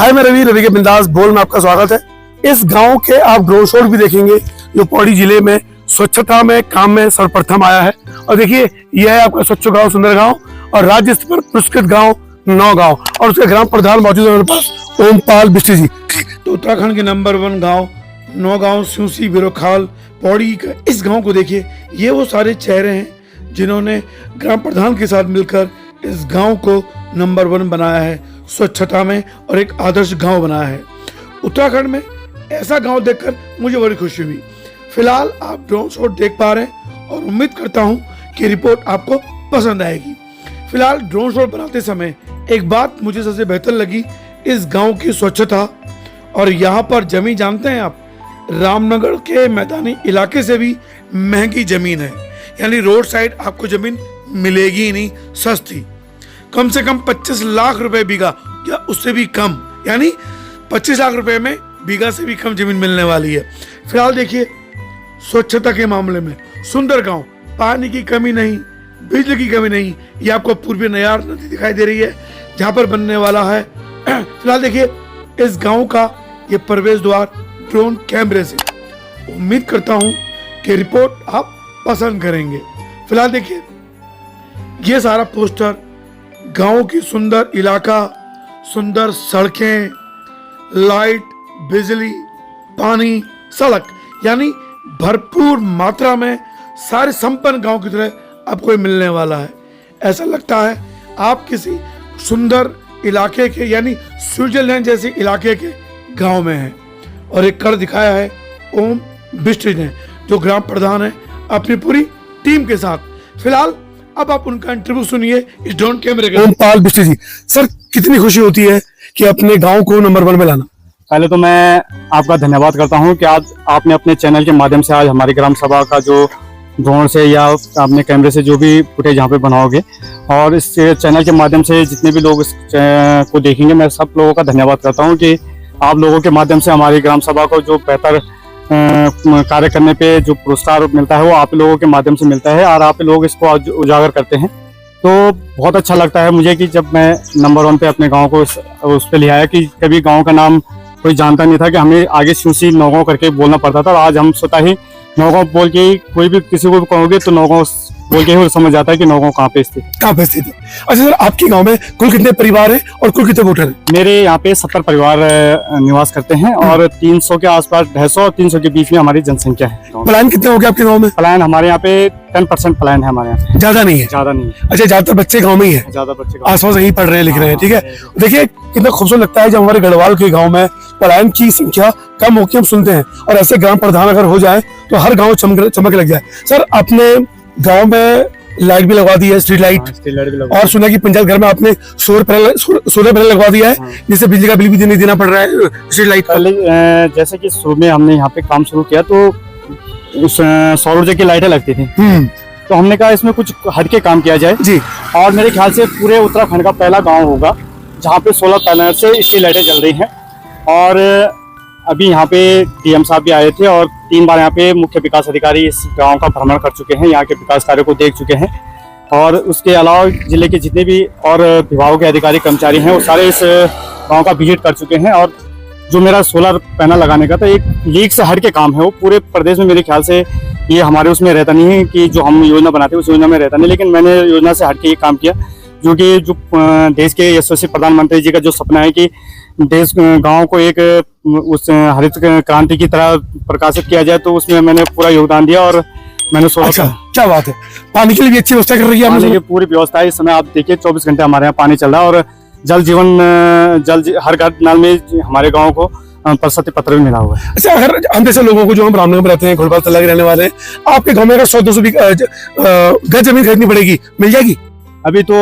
हाय, मैं रवि के बिंदास बोल में आपका स्वागत है। इस गांव के आप ड्रोन शॉट भी देखेंगे जो पौड़ी जिले में स्वच्छता में काम में सर्वप्रथम आया है। और देखिए, यह है आपका स्वच्छ गांव सुंदर गांव और राज्य स्तर पर पुरस्कृत गांव नौगांव, और उसके ग्राम प्रधान मौजूद है मेरे पास ओमपाल बिष्ट जी। तो उत्तराखंड के नंबर 1 गाँव नौगांव सिउसी बिरोखाल पौड़ी का इस गाँव को देखिए। ये वो सारे चेहरे हैं जिन्होंने ग्राम प्रधान के साथ मिलकर इस गाँव को नंबर 1 बनाया है स्वच्छता में और एक आदर्श गांव बनाया है। उत्तराखंड में ऐसा गांव देखकर मुझे बड़ी खुशी हुई। फिलहाल आप ड्रोन शॉट देख पा रहे हैं और उम्मीद करता हूं कि रिपोर्ट आपको पसंद आएगी। फिलहाल ड्रोन शॉट बनाते समय एक बात मुझे सबसे बेहतर लगी, इस गांव की स्वच्छता। और यहाँ पर जमीन जानते हैं आप, रामनगर के मैदानी इलाके से भी महंगी जमीन है, यानी रोड साइड आपको जमीन मिलेगी ही नहीं, सस्ती। कम से कम 25 लाख रुपए बीघा या उससे भी कम, यानी 25 लाख रुपए में बीघा से भी कम जमीन मिलने वाली है। फिलहाल देखिए, स्वच्छता के मामले में सुंदर गांव, पानी की कमी नहीं, बिजली की कमी नहीं। ये आपको पूर्वी नयार नदी दिखाई दे रही है जहां पर बनने वाला है। फिलहाल देखिए इस गांव का ये प्रवेश द्वार ड्रोन कैमरे से। उम्मीद करता हूं कि रिपोर्ट आप पसंद करेंगे। फिलहाल देखिए ये सारा पोस्टर गांव की सुंदर इलाका, सुंदर सड़कें, लाइट, बिजली, पानी, सड़क, यानी भरपूर मात्रा में सारे संपन्न गांव की तरह आपको मिलने वाला है। ऐसा लगता है आप किसी सुंदर इलाके के, यानी स्विट्जरलैंड जैसे इलाके के गांव में हैं। और एक कर दिखाया है ओम बिष्ट ने, जो ग्राम प्रधान है, अपनी पूरी टीम के साथ। फिलहाल अब आप उनका इंटरव्यू सुनिए इस ड्रोन कैमरे के। ओमपाल बिष्ट जी, सर कितनी खुशी होती है कि अपने गांव को नंबर 1 में लाना। पहले तो मैं आपका धन्यवाद करता हूं कि आज आपने अपने चैनल के माध्यम से आज हमारी ग्राम सभा का जो ड्रोन से या आपने कैमरे से जो भी फुटेज यहाँ पे बनाओगे, और इस चैनल के माध्यम से जितने भी लोग इस को देखेंगे, मैं सब लोगों का धन्यवाद करता हूँ कि आप लोगों के माध्यम से हमारी ग्राम सभा को जो बेहतर कार्य करने पे जो पुरस्कार मिलता है वो आप लोगों के माध्यम से मिलता है और आप लोग इसको उजागर करते हैं। तो बहुत अच्छा लगता है मुझे कि जब मैं नंबर 1 पे अपने गांव को उस पे ले आया कि कभी गांव का नाम कोई जानता नहीं था, कि हमें आगे सिउसी नौगांव करके बोलना पड़ता था। और आज हम स्वतः ही नौगांव बोल के कोई भी किसी को भी कहोगे तो नौगांव बोल के ही समझ जाता है कि नौगांव कहाँ पे स्थित है। अच्छा सर, आपके गांव में कुल कितने परिवार हैं और कुल कितने वोटर हैं? मेरे यहाँ पे 70 परिवार निवास करते हैं और 300 के आसपास, 250 और 300 के बीच में हमारी जनसंख्या है। पलायन कितने हो गया आपके गांव में? पलायन हमारे यहाँ पे 10% पलायन है हमारे यहाँ। ज्यादा नहीं है? ज्यादा नहीं है। अच्छा, ज्यादातर बच्चे गाँव में ही है? ज्यादा बच्चे आसपास यही पढ़ रहे हैं, लिख रहे हैं, ठीक है। देखिए कितना खूबसूरत लगता है जब हमारे गढ़वाल के गाँव में पलायन की संख्या कम होकर हम सुनते हैं, और ऐसे ग्राम प्रधान अगर हो जाए तो हर गाँव चमक लग जाए। सर, अपने गाँव में लाइट भी लगवा दी है, स्ट्रीट लाइट, और सुना कि पंचायत घर में आपने सोलर पैनल लगवा दिया है, जिससे बिजली का बिल भी नहीं देना पड़ रहा है स्ट्रीट लाइट का। जैसे कि शुरू में हमने यहाँ पे काम शुरू किया तो सौर ऊर्जा की लाइटें लगती थी, तो हमने कहा इसमें कुछ हटके काम किया जाए जी। और मेरे ख्याल से पूरे उत्तराखंड का पहला गाँव होगा जहाँ पे सोलर पैनल से स्ट्रीट लाइटें जल रही हैं। और अभी यहाँ पे डीएम साहब भी आए थे और 3 बार यहाँ पे मुख्य विकास अधिकारी इस गांव का भ्रमण कर चुके हैं, यहाँ के विकास कार्यों को देख चुके हैं। और उसके अलावा जिले के जितने भी और विभागों के अधिकारी कर्मचारी हैं वो सारे इस गांव का विजिट कर चुके हैं। और जो मेरा सोलर पैनल लगाने का था, एक लीग से हट के काम है, वो पूरे प्रदेश में मेरे ख्याल से ये हमारे उसमें रहता नहीं है कि जो हम योजना बनाते हैं उस योजना में रहता नहीं, लेकिन मैंने योजना से हट के ये काम किया, जो कि जो देश के यशस्वी प्रधानमंत्री जी का जो सपना है कि देश गांव को एक उस हरित क्रांति की तरह प्रकाशित किया जाए, तो उसमें मैंने पूरा योगदान दिया। और मैंने अच्छा, क्या बात है। पानी के लिए भी अच्छी व्यवस्था कर रही है आपने? पूरी व्यवस्था है। इस समय आप देखिए 24 घंटे हमारे यहाँ पानी चल रहा है और जल हर घर नल में हमारे गाँव को प्रशस्ति पत्र भी मिला हुआ है। अच्छा, अगर हम जैसे लोगों को, जो हम रामनगर में रहते हैं, घोड़बाल तल्ला के रहने वाले हैं, आपके गाँव में अगर 100-200 गज जमीन खरीदनी पड़ेगी, मिल जाएगी? अभी तो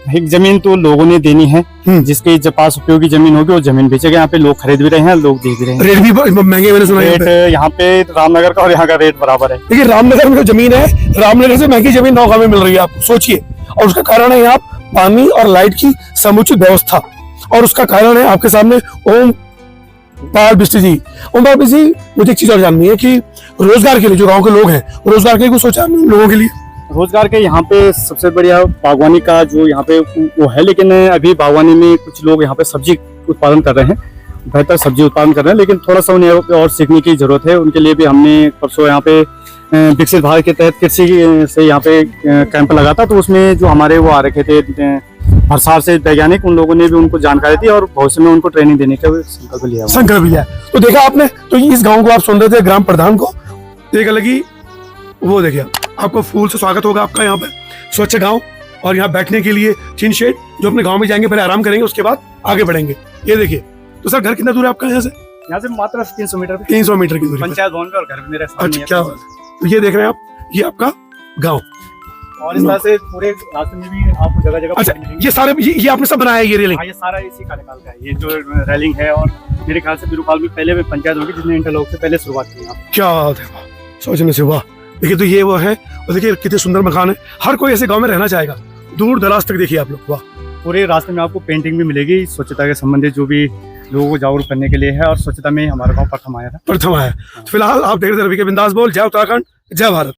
एक जमीन तो लोगों ने देनी है, जिसके जब पास उपयोगी जमीन होगी वो जमीन बेचेगा। यहाँ पे लोग खरीद भी रहे हैं, लोग दे भी रहे हैं। रेट भी महंगे, मैंने सुना। रेट यहाँ पे रामनगर का और यहाँ का रेट बराबर है। देखिए रामनगर में जो जमीन है, रामनगर से महंगी जमीन नौगांव में मिल रही है, आप सोचिए। और उसका कारण है यहाँ पानी और लाइट की समुचित व्यवस्था, और उसका कारण है आपके सामने ओमपाल बिष्ट जी। ओमपाल बिष्ट जी, मुझे एक चीज और जाननी है कि रोजगार के लिए जो गाँव के लोग हैं, रोजगार के लिए कुछ सोचा लोगों के लिए? रोजगार के यहाँ पे सबसे बढ़िया बागवानी का जो यहाँ पे वो है, लेकिन अभी बागवानी में कुछ लोग यहाँ पे सब्जी उत्पादन कर रहे हैं, बेहतर सब्जी उत्पादन कर रहे हैं, लेकिन थोड़ा सा उन्हें और सीखने की जरूरत है। उनके लिए भी हमने परसों यहाँ पे विकसित भारत के तहत कृषि से यहाँ पे कैंप लगा था, तो उसमें जो हमारे वो आ रखे थे भरसार से वैज्ञानिक, उन लोगों ने भी उनको जानकारी दी और भविष्य में उनको ट्रेनिंग देने का संकल्प लिया। संकल्प लिया। तो देखा आपने, तो इस गांव को आप सुन रहे थे ग्राम प्रधान को, एक अलग वो देखिए, आपको फूल से स्वागत होगा आपका यहाँ पे, स्वच्छ गांव, और यहाँ बैठने के लिए चिन शेड, जो अपने गांव में जाएंगे पहले आराम करेंगे, उसके बाद आगे बढ़ेंगे। ये देखिए। तो सर घर कितना दूर है आपका यहाँ से? यहाँ से मात्र 300 मीटर, 300 मीटर की दूरी, पंचायत भवन पे, और घर मेरे सामने। अच्छा, क्या बात है। तो ये देख रहे हैं आप, ये आपका गाँव, और इस तरह से पूरे रास्ते में भी आपको जगह जगह। अच्छा, ये सारे ये आपने सब बनाया है, ये रेलिंग? हाँ, ये सारा इसी कार्यकाल का है, ये जो रेलिंग है। और मेरे ख्याल से बिरुपाल में पहले भी पंचायत होगी जिसने इंटरलॉक से पहले शुरुआत की है। क्या बात है, वाह, सोचने से वाह। देखिए, तो ये वो है, और देखिए कितने सुंदर मकान है। हर कोई ऐसे गांव में रहना चाहेगा, दूर दराज तक देखिए आप लोग, वाह। पूरे रास्ते में आपको पेंटिंग भी मिलेगी स्वच्छता के संबंधित, जो भी लोगों को जागरूक करने के लिए है, और स्वच्छता में हमारा गाँव प्रथम आया था। प्रथम आया। तो फिलहाल आप देख रहे थे रवि के बिंदास बोल, जय उत्तराखंड, जय भारत।